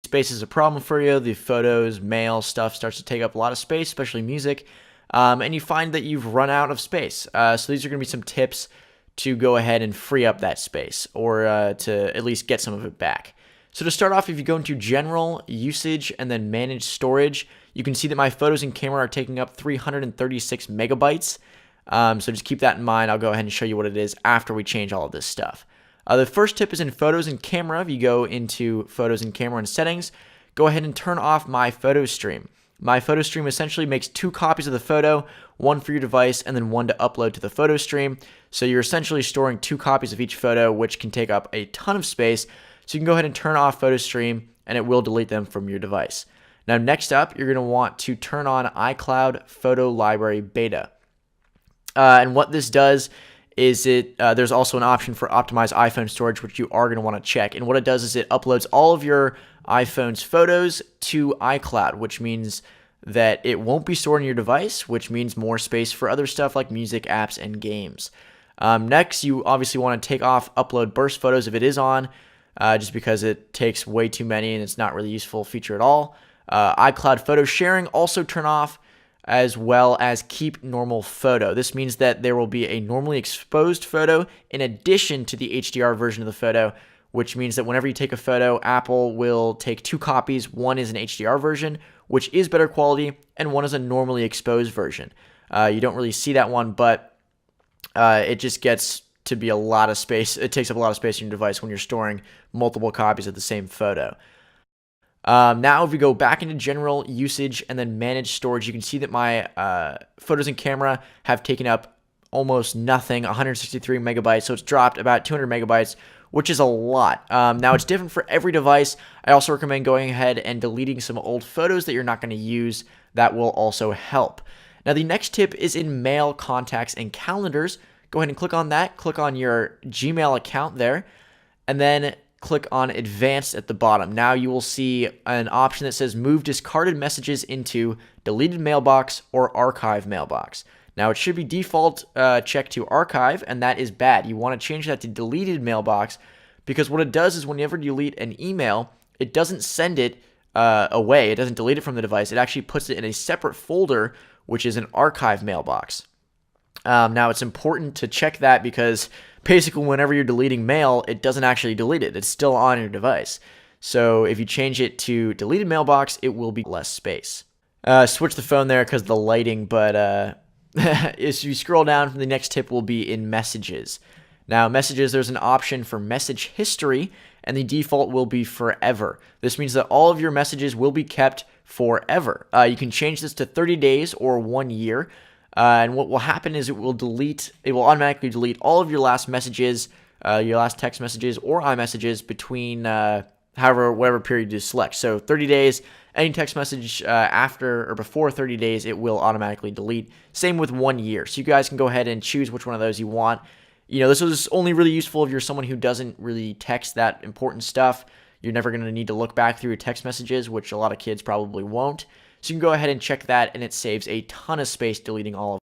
space is a problem for you, the photos, mail, stuff starts to take up a lot of space, especially music, and you find that you've run out of space. So these are going to be some tips to go ahead and free up that space, or to at least get some of it back. So to start off, if you go into General, Usage, and then Manage Storage, you can see that my photos and camera are taking up 336 megabytes. So just keep that in mind. I'll go ahead and show you what it is after we change all of this stuff. The first tip is in Photos and Camera. If you go into Photos and Camera and Settings, go ahead and turn off My Photo Stream. My Photo Stream essentially makes 2 copies of the photo, one for your device and then one to upload to the photo stream. So you're essentially storing 2 copies of each photo, which can take up a ton of space. So you can go ahead and turn off Photo Stream and it will delete them from your device. Now next up, you're going to want to turn on iCloud Photo Library Beta. And what this does is there's also an option for optimized iPhone storage, which you are going to want to check. And what it does is it uploads all of your iPhone's photos to iCloud, which means that it won't be stored on your device, which means more space for other stuff like music, apps, and games. Next, you obviously want to take off Upload Burst Photos if it is on, just because it takes way too many and it's not really a useful feature at all. iCloud Photo Sharing also turn off, as well as Keep Normal Photo. This means that there will be a normally exposed photo in addition to the HDR version of the photo, which means that whenever you take a photo, Apple will take 2 copies. One is an HDR version, which is better quality, and one is a normally exposed version. You don't really see that one, but it just gets to be a lot of space. It takes up a lot of space on your device when you're storing multiple copies of the same photo. Now, if we go back into General, Usage, and then Manage Storage, you can see that my photos and camera have taken up almost nothing, 163 megabytes. So it's dropped about 200 megabytes, which is a lot. Now, it's different for every device. I also recommend going ahead and deleting some old photos that you're not going to use. That will also help. Now, the next tip is in Mail, Contacts, and Calendars. Go ahead and click on that. Click on your Gmail account there, and then click on Advanced at the bottom. Now you will see an option that says Move Discarded Messages into Deleted Mailbox or Archive Mailbox. Now it should be default checked to Archive, and that is bad. You want to change that to Deleted Mailbox, because what it does is whenever you delete an email, it doesn't send it away. It doesn't delete it from the device. It actually puts it in a separate folder, which is an Archive Mailbox. Now, it's important to check that because basically whenever you're deleting mail, it doesn't actually delete it. It's still on your device. So if you change it to Deleted Mailbox, it will be less space. Switch the phone there because of the lighting, but as you scroll down, the next tip will be in Messages. Now, Messages, there's an option for Message History, and the default will be Forever. This means that all of your messages will be kept forever. You can change this to 30 days or 1 year. And what will happen is it will automatically delete all of your last messages, your last text messages or iMessages between whatever period you select. So 30 days, any text message after or before 30 days, it will automatically delete. Same with 1 year. So you guys can go ahead and choose which one of those you want. You know, this is only really useful if you're someone who doesn't really text that important stuff. You're never going to need to look back through your text messages, which a lot of kids probably won't. So you can go ahead and check that, and it saves a ton of space deleting all of